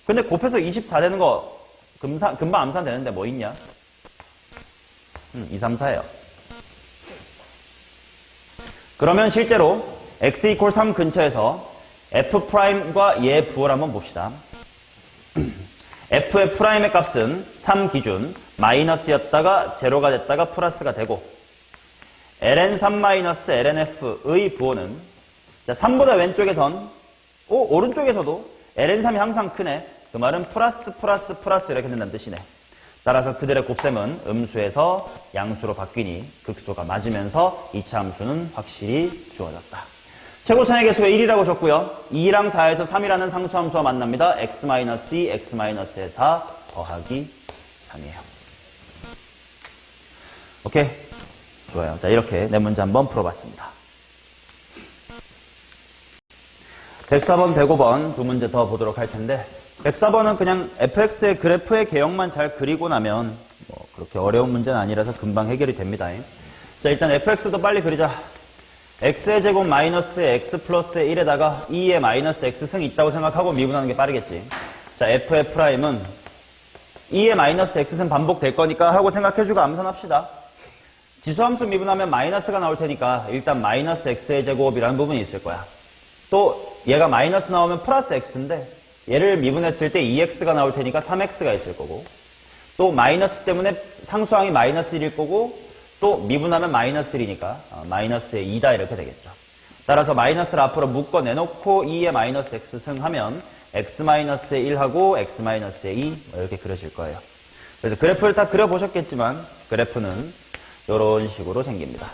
[SPEAKER 1] 근데 곱해서 24 되는 거 금방 암산 되는데 뭐 있냐? 2, 3, 4예요. 그러면 실제로 x 이퀄 3 근처에서 f'과 얘 부호를 한번 봅시다. f의 프라임의 값은 3 기준 마이너스였다가 제로가 됐다가 플러스가 되고 ln3-lnf의 부호는 자, 3보다 왼쪽에선 오른쪽에서도 ln3이 항상 크네. 그 말은 플러스 이렇게 된다는 뜻이네. 따라서 그들의 곱셈은 음수에서 양수로 바뀌니 극소가 맞으면서 2차 함수는 확실히 주어졌다. 최고차의 개수가 1이라고 줬고요. 2랑 4에서 3이라는 상수함수와 만납니다. x-2, x-의 4 더하기 3이에요. 오케이? 좋아요. 자, 이렇게 네 문제 한번 풀어봤습니다. 104번, 105번 두 문제 더 보도록 할 텐데 104번은 그냥 fx의 그래프의 개형만 잘 그리고 나면 뭐 그렇게 어려운 문제는 아니라서 금방 해결이 됩니다. 자, 일단 fx도 빨리 그리자. x의 제곱 마이너스의 x 플러스의 1에다가 2의 마이너스 x승이 있다고 생각하고 미분하는 게 빠르겠지. 자, f의 프라임은 2의 마이너스 x승 반복될 거니까 하고 생각해주고 암산합시다. 지수함수 미분하면 마이너스가 나올 테니까 일단 마이너스 x의 제곱이라는 부분이 있을 거야. 또 얘가 마이너스 나오면 플러스 x인데 얘를 미분했을 때 2x가 나올 테니까 3x가 있을 거고 또 마이너스 때문에 상수항이 마이너스 1일 거고 또 미분하면 마이너스 1이니까 마이너스의 2다 이렇게 되겠죠. 따라서 마이너스를 앞으로 묶어내놓고 2의 마이너스 x승 하면 x-의 1하고 x-의 2 이렇게 그려질 거예요. 그래서 그래프를 다 그려보셨겠지만 그래프는 이런 식으로 생깁니다.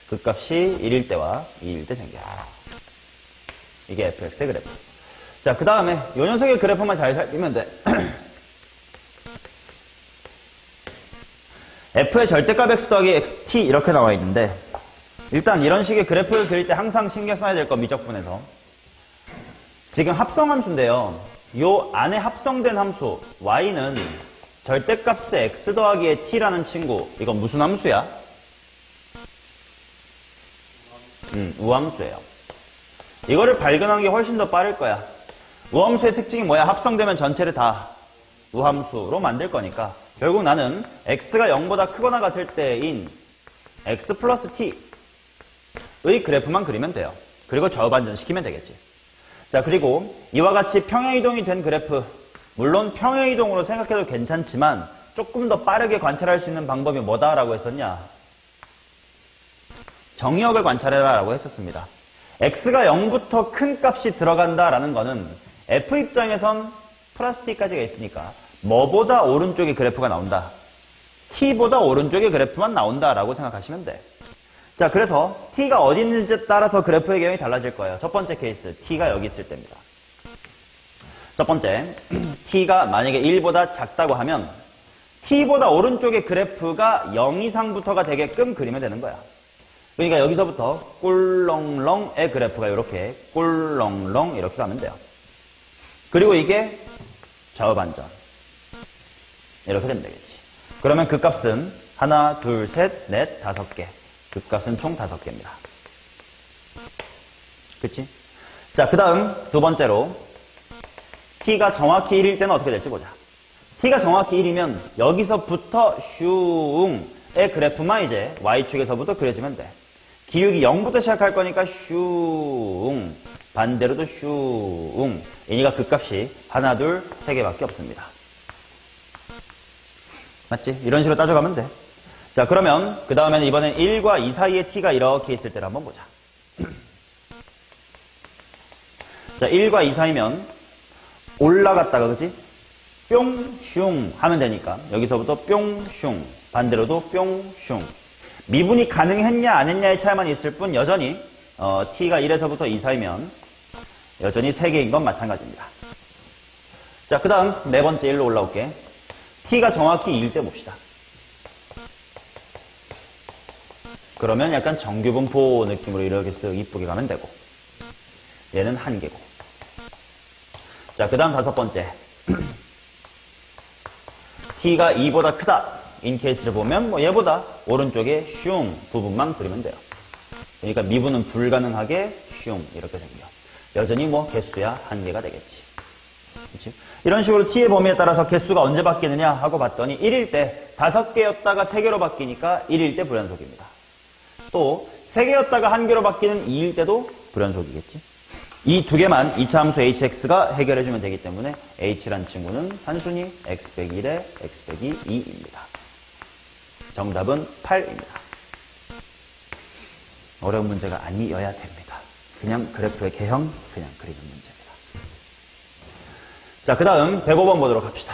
[SPEAKER 1] 극값이 1일 때와 2일 때 생겨요. 이게 fx의 그래프. 자, 그 다음에 이 녀석의 그래프만 잘 살피면 돼. f의 절대값 x 더하기 xt 이렇게 나와 있는데 일단 이런 식의 그래프를 그릴 때 항상 신경 써야 될 거 미적분에서 지금 합성함수인데요. 요 안에 합성된 함수 y는 절대값의 x 더하기의 t라는 친구 이건 무슨 함수야? 우함수예요. 이거를 발견하는 게 훨씬 더 빠를 거야. 우함수의 특징이 뭐야? 합성되면 전체를 다 우함수로 만들 거니까 결국 나는 x가 0보다 크거나 같을 때인 x 플러스 t의 그래프만 그리면 돼요. 그리고 좌우반전시키면 되겠지. 자, 그리고 이와 같이 평행이동이 된 그래프 물론 평행이동으로 생각해도 괜찮지만 조금 더 빠르게 관찰할 수 있는 방법이 뭐다라고 했었냐? 정역을 관찰해라 라고 했었습니다. x가 0부터 큰 값이 들어간다라는 거는 f 입장에선 플러스 t까지가 있으니까 뭐보다 오른쪽에 그래프가 나온다. t보다 오른쪽에 그래프만 나온다라고 생각하시면 돼. 자, 그래서 t가 어디 있는지에 따라서 그래프의 개형이 달라질 거예요. 첫 번째 케이스, t가 여기 있을 때입니다. 첫 번째, t가 만약에 1보다 작다고 하면 t보다 오른쪽에 그래프가 0 이상부터가 되게끔 그리면 되는 거야. 그러니까 여기서부터 꿀렁렁의 그래프가 이렇게 꿀렁렁 이렇게 가면 돼요. 그리고 이게 좌우반전 이렇게 되면 되겠지. 그러면 그 값은 하나, 둘, 셋, 넷, 5개. 그 값은 총 5개입니다. 그치? 자, 그 다음 두 번째로 t가 정확히 1일 때는 어떻게 될지 보자. t가 정확히 1이면 여기서부터 슝의 그래프만 이제 y축에서부터 그려주면 돼. 기울기 0부터 시작할 거니까 슝, 반대로도 슝. 이니까 그 값이 하나, 둘, 3개밖에 없습니다. 맞지? 이런 식으로 따져가면 돼. 자, 그러면 그 다음에는 이번엔 1과 2 사이의 t가 이렇게 있을 때를 한번 보자. 자, 1과 2 사이면 올라갔다가 그지? 뿅, 슝 하면 되니까 여기서부터 뿅, 슝, 반대로도 뿅, 슝. 미분이 가능했냐 안 했냐의 차이만 있을 뿐 여전히 t가 1에서부터 2 사이면 여전히 3개인 건 마찬가지입니다. 자, 그 다음 네 번째 1로 올라올게. t가 정확히 2일 때 봅시다. 그러면 약간 정규분포 느낌으로 이렇게 쓱 이쁘게 가면 되고 얘는 1개고. 자, 그 다음 5번째 t가 2보다 크다 인 케이스를 보면 뭐 얘보다 오른쪽에 슝 부분만 그리면 돼요. 그러니까 미분은 불가능하게 슝 이렇게 생겨. 여전히 뭐 개수야 1개가 되겠지. 그치? 이런 식으로 t의 범위에 따라서 개수가 언제 바뀌느냐 하고 봤더니 1일 때 5개였다가 3개로 바뀌니까 1일 때 불연속입니다. 또 3개였다가 1개로 바뀌는 2일 때도 불연속이겠지. 이 두 개만 2차 함수 hx가 해결해주면 되기 때문에 h란 친구는 단순히 x 빼기 1에 x 빼기 2입니다. 정답은 8입니다. 어려운 문제가 아니어야 됩니다. 그냥 그래프의 개형 그냥 그리는 문제입니다. 자, 그 다음 105번 보도록 합시다.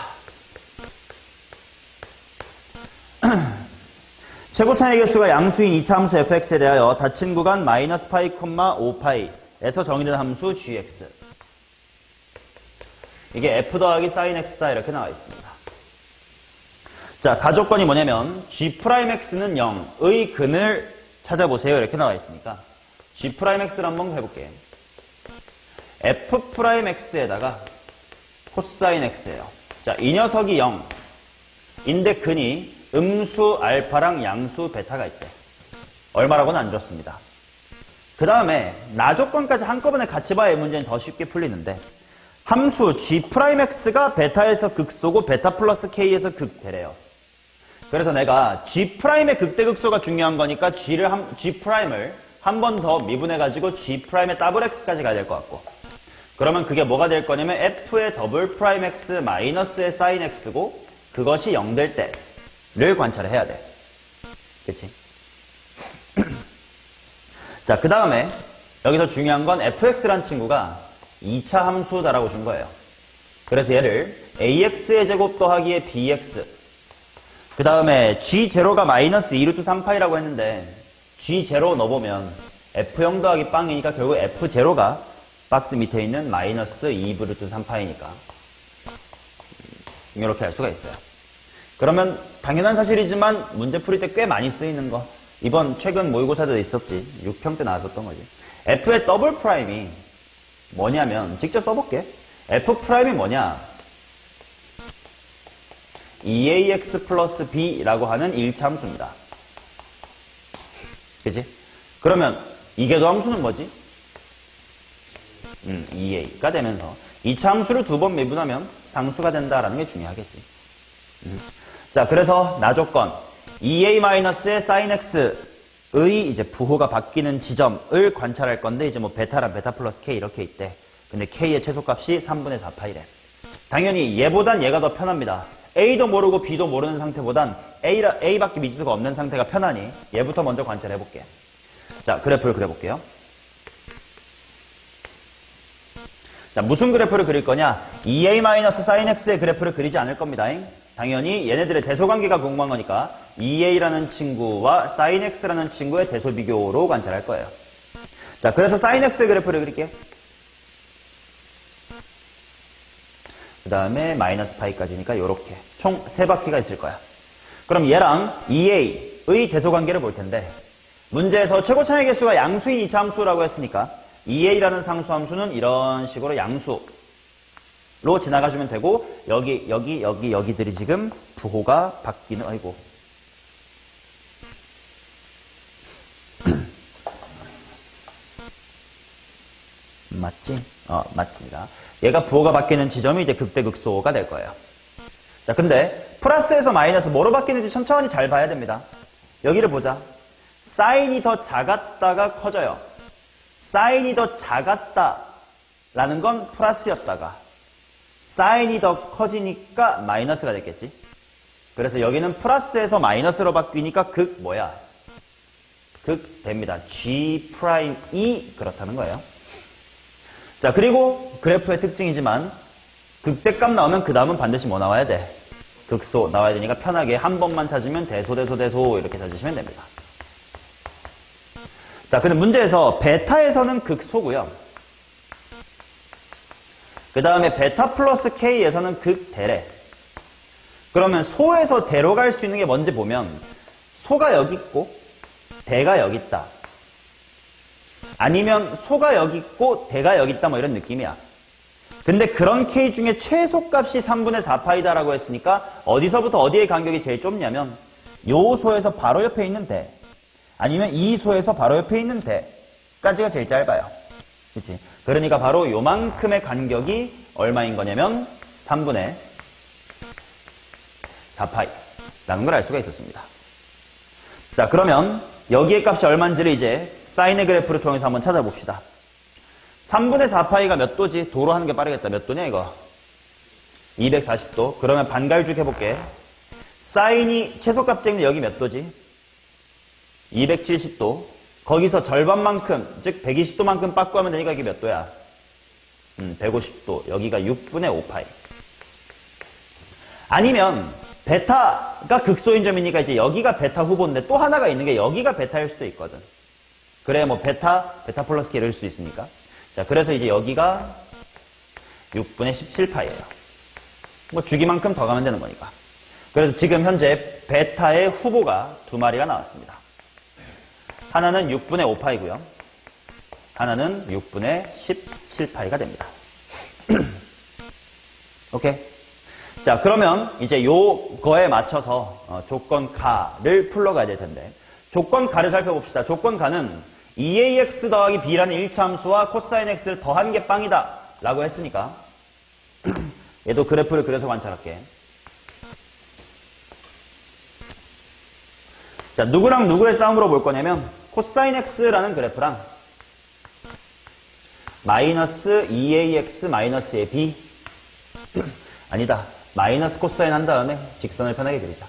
[SPEAKER 1] 최고 차이 개수가 양수인 2차 함수 fx에 대하여 닫힌 구간 마이너스 파이, 5파이에서 정의된 함수 gx. 이게 f 더하기 sin x다 이렇게 나와 있습니다. 자, 가조건이 뭐냐면 g'x는 0의 근을 찾아보세요 이렇게 나와 있으니까 g'x를 한번 해볼게요. f'x에다가 코사인 x예요. 자, 이 녀석이 0인데 근이 음수 알파랑 양수 베타가 있대. 얼마라고는 안 줬습니다. 그 다음에 나조건까지 한꺼번에 같이 봐야 이 문제는 더 쉽게 풀리는데 함수 g'x가 베타에서 극소고 베타 플러스 k에서 극대래요. 그래서 내가 g'의 극대극소가 중요한 거니까 g'를 한 번 더 미분해가지고 g'의 더블 x까지 가야 될 것 같고 그러면 그게 뭐가 될 거냐면 f의 더블 프라임 x 마이너스의 사인 x고 그것이 0 될 때를 관찰해야 돼. 그치? 자, 그 다음에 여기서 중요한 건 fx란 친구가 2차 함수다라고 준 거예요. 그래서 얘를 ax의 제곱 더하기의 bx 그 다음에 g0가 마이너스 2루트 3파이라고 했는데 g0 넣어보면 f0 더하기 빵이니까 결국 f0가 박스 밑에 있는 마이너스 2루트 3파이니까 이렇게 할 수가 있어요. 그러면 당연한 사실이지만 문제 풀이 때 꽤 많이 쓰이는 거 이번 최근 모의고사도 있었지 6평 때 나왔었던 거지. f의 더블 프라임이 뭐냐면 직접 써볼게. f 프라임이 뭐냐 2ax 플러스 b라고 하는 1차 함수입니다. 그치? 그러면 이계도 함수는 뭐지? 2a가 되면서 2차 함수를 2번 미분하면 상수가 된다라는 게 중요하겠지. 자, 그래서 나조건 2a-의 sin x의 이제 부호가 바뀌는 지점을 관찰할 건데 이제 뭐 베타랑 베타 플러스 k 이렇게 있대. 근데 k의 최소값이 3분의 4파이래. 당연히 얘보단 얘가 더 편합니다. a도 모르고 b도 모르는 상태보단 a밖에 미지수가 없는 상태가 편하니 얘부터 먼저 관찰해 볼게. 자, 그래프를 그려볼게요. 자, 무슨 그래프를 그릴 거냐? 2a-sin x의 그래프를 그리지 않을 겁니다. 당연히 얘네들의 대소관계가 궁금한 거니까 2a라는 친구와 sin x라는 친구의 대소비교로 관찰할 거예요. 자, 그래서 sin x의 그래프를 그릴게요. 그 다음에 마이너스 파이까지니까 이렇게 총 3바퀴가 있을 거야. 그럼 얘랑 2a의 대소관계를 볼 텐데 문제에서 최고 차이 개수가 양수인 2차 함수라고 했으니까 2a라는 상수함수는 이런 식으로 양수로 지나가주면 되고 여기들이 지금 부호가 바뀌는 아이고 맞지? 맞습니다. 얘가 부호가 바뀌는 지점이 이제 극대극소가 될 거예요. 자, 근데 플러스에서 마이너스 뭐로 바뀌는지 천천히 잘 봐야 됩니다. 여기를 보자. 사인이 더 작았다가 커져요. 사인이 더 작았다라는 건 플러스였다가 사인이 더 커지니까 마이너스가 됐겠지. 그래서 여기는 플러스에서 마이너스로 바뀌니까 극 뭐야? 극 됩니다. G'이 그렇다는 거예요. 자, 그리고 그래프의 특징이지만 극대값 나오면 그 다음은 반드시 뭐 나와야 돼? 극소 나와야 되니까 편하게 한 번만 찾으면 대소 이렇게 찾으시면 됩니다. 자, 근데 문제에서 베타에서는 극소고요. 그 다음에 베타 플러스 K에서는 극대래. 그러면 소에서 대로 갈 수 있는 게 뭔지 보면 소가 여기 있고 대가 여기 있다. 아니면 소가 여기 있고 대가 여기 있다 뭐 이런 느낌이야. 근데 그런 K 중에 최소값이 3분의 4파이다라고 했으니까 어디서부터 어디의 간격이 제일 좁냐면 요 소에서 바로 옆에 있는 대 아니면 이 소에서 바로 옆에 있는 대까지가 제일 짧아요. 그치? 그러니까 바로 요만큼의 간격이 얼마인 거냐면 3분의 4파이라는 걸 알 수가 있었습니다. 자, 그러면 여기의 값이 얼마인지를 이제 사인의 그래프를 통해서 한번 찾아봅시다. 3분의 4파이가 몇 도지? 도로 하는 게 빠르겠다. 몇 도냐 이거? 240도. 그러면 반갈죽 해볼게. 사인이 최소값 찍는 여기 몇 도지? 270도. 거기서 절반만큼, 즉 120도만큼 빠꾸하면 되니까 이게 몇 도야? 150도. 여기가 6분의 5파이. 아니면 베타가 극소인 점이니까 이제 여기가 베타 후보인데 또 하나가 있는 게 여기가 베타일 수도 있거든. 그래 뭐 베타 플러스 K 이럴 수도 있으니까. 자, 그래서 이제 여기가 6분의 17파이예요. 뭐 주기만큼 더 가면 되는 거니까. 그래서 지금 현재 베타의 후보가 두 마리가 나왔습니다. 하나는 6분의 5파이고요. 하나는 6분의 17파이가 됩니다. 오케이? 자, 그러면 이제 요거에 맞춰서 조건 가를 풀러가야 될 텐데, 조건 가를 살펴봅시다. 조건 가는 2ax 더하기 b라는 1차 함수와 코사인 x를 더한 게 빵이다 라고 했으니까 얘도 그래프를 그려서 관찰할게. 자, 누구랑 누구의 싸움으로 볼 거냐면 코사인 x라는 그래프랑 마이너스 2ax 마이너스 ab 아니다. 마이너스 코사인 한 다음에 직선을 편하게 그리자.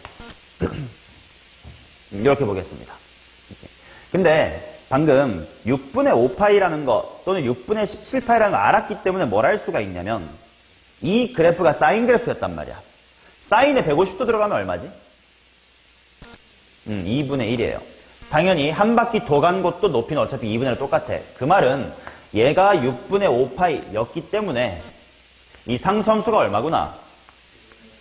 [SPEAKER 1] 이렇게 보겠습니다. 근데 방금 6분의 5파이라는 거 또는 6분의 17파이라는 거 알았기 때문에 뭘 할 수가 있냐면 이 그래프가 사인 그래프였단 말이야. 사인에 150도 들어가면 얼마지? 2분의 1이에요. 당연히 한 바퀴 더 간 것도 높이는 어차피 2분의 1 똑같아. 그 말은 얘가 6분의 5파이였기 때문에 이 상수함수가 얼마구나?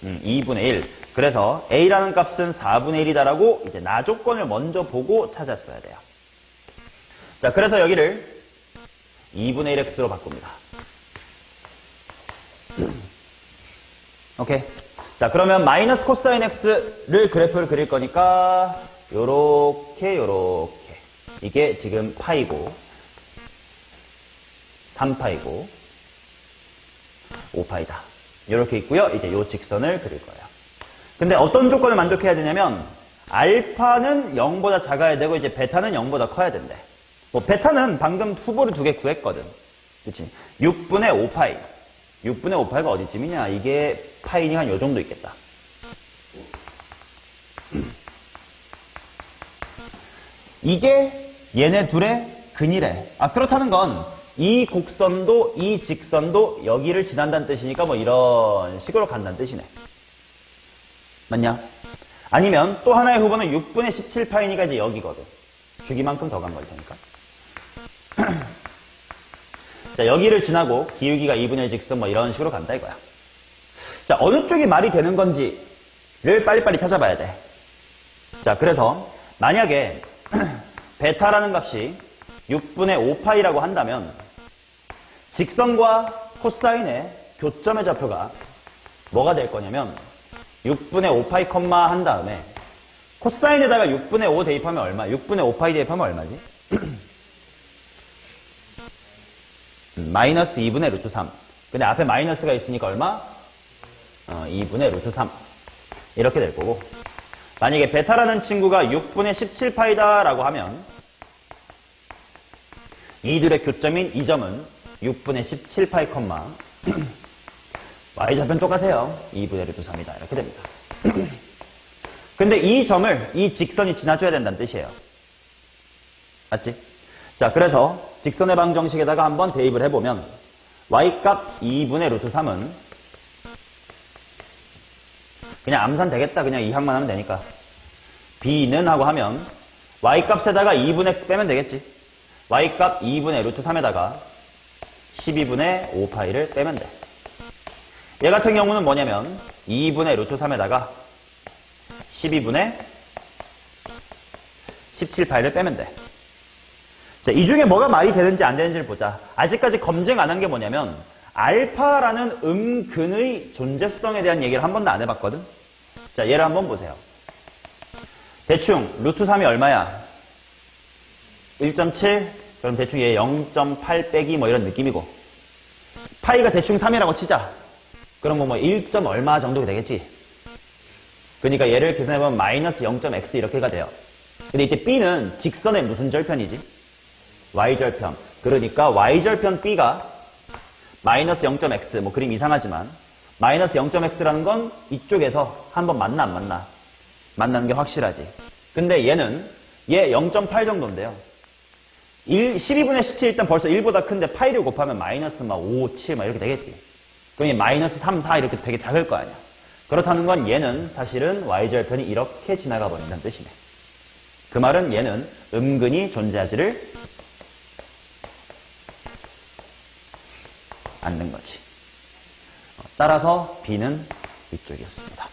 [SPEAKER 1] 2분의 1. 그래서 a라는 값은 4분의 1이다라고 이제 나 조건을 먼저 보고 찾았어야 돼요. 자, 그래서 여기를 2분의 1x로 바꿉니다. 오케이. 자, 그러면 마이너스 코사인 x를 그래프를 그릴 거니까 요렇게 이게 지금 파이고 3파이고 5파이다. 이렇게 있고요. 이제 요 직선을 그릴 거예요. 근데 어떤 조건을 만족해야 되냐면 알파는 0보다 작아야 되고 이제 베타는 0보다 커야 된대. 뭐 베타는 방금 후보를 두 개 구했거든. 그치? 6분의 5파이. 6분의 5파이가 어디쯤이냐? 이게 파이니 한 요 정도 있겠다. 이게 얘네 둘의 근이래. 아, 그렇다는 건 이 곡선도 이 직선도 여기를 지난다는 뜻이니까 뭐 이런 식으로 간다는 뜻이네. 맞냐? 아니면 또 하나의 후보는 6분의 17파이니까 이제 여기거든. 주기만큼 더 간 걸 테니까. 자, 여기를 지나고 기울기가 2분의 1 직선 뭐 이런 식으로 간다 이거야. 자, 어느 쪽이 말이 되는 건지를 빨리빨리 찾아봐야 돼. 자, 그래서 만약에 베타라는 값이 6분의 5파이라고 한다면 직선과 코사인의 교점의 좌표가 뭐가 될 거냐면 6분의 5파이 컴마 한 다음에 코사인에다가 6분의 5 대입하면 얼마? 6분의 5파이 대입하면 얼마지? 마이너스 2분의 루트 3. 근데 앞에 마이너스가 있으니까 얼마? 2분의 루트 3. 이렇게 될 거고. 만약에 베타라는 친구가 6분의 17파이다 라고 하면 이들의 교점인 이 점은 6분의 17파이 컴마 y좌표는 똑같아요. 2분의 루트 3이다. 이렇게 됩니다. 근데 이 점을 이 직선이 지나줘야 된다는 뜻이에요. 맞지? 자, 그래서 직선의 방정식에다가 한번 대입을 해보면 y값 2분의 루트 3은 그냥 암산 되겠다. 그냥 이 항만 하면 되니까 b는 하고 하면 y값에다가 2분의 x 빼면 되겠지. y값 2분의 루트 3에다가 12분의 5파이를 빼면 돼. 얘 같은 경우는 뭐냐면 2분의 루트 3에다가 12분의 17파이를 빼면 돼. 자, 이 중에 뭐가 말이 되는지 안 되는지를 보자. 아직까지 검증 안 한 게 뭐냐면 알파라는 음근의 존재성에 대한 얘기를 한 번도 안 해봤거든. 자, 얘를 한번 보세요. 대충 루트 3이 얼마야? 1.7? 그럼 대충 얘 0.8 빼기 뭐 이런 느낌이고 파이가 대충 3이라고 치자. 그럼 뭐 1. 얼마 정도 되겠지. 그러니까 얘를 계산해보면 마이너스 0.x 이렇게가 돼요. 근데 이때 b는 직선의 무슨 절편이지? y절편. 그러니까 y절편 b가 마이너스 0.x 뭐 그림 이상하지만 마이너스 0.x라는 건 이쪽에서 한번 만나 안 만나? 만나는 게 확실하지. 근데 얘는 얘 0.8 정도인데요. 12분의 17 일단 벌써 1보다 큰데 파이를 곱하면 마이너스 막 5, 7 막 이렇게 되겠지. 그러니 마이너스 3, 4 이렇게 되게 작을 거 아니야. 그렇다는 건 얘는 사실은 y절편이 이렇게 지나가 버린다는 뜻이네. 그 말은 얘는 은근히 존재하지를 않는 거지. 따라서 B는 이쪽이었습니다.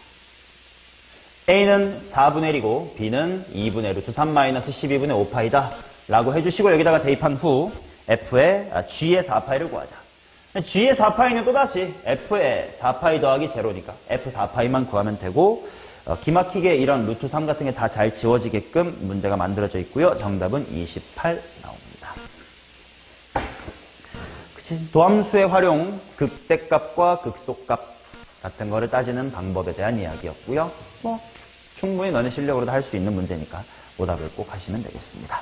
[SPEAKER 1] A는 4분의 1이고 B는 2분의 루트 3 마이너스 12분의 5파이다 라고 해주시고 여기다가 대입한 후 G의 4파이를 구하자. G의 4파이는 또다시 F의 4파이 더하기 제로니까 F 4파이만 구하면 되고 기막히게 이런 루트 3 같은 게 다 잘 지워지게끔 문제가 만들어져 있고요. 정답은 28 나옵니다. 그치? 도함수의 활용, 극대값과 극소값 같은 거를 따지는 방법에 대한 이야기였고요. 충분히 너네 실력으로도 할 수 있는 문제니까 오답을 꼭 하시면 되겠습니다.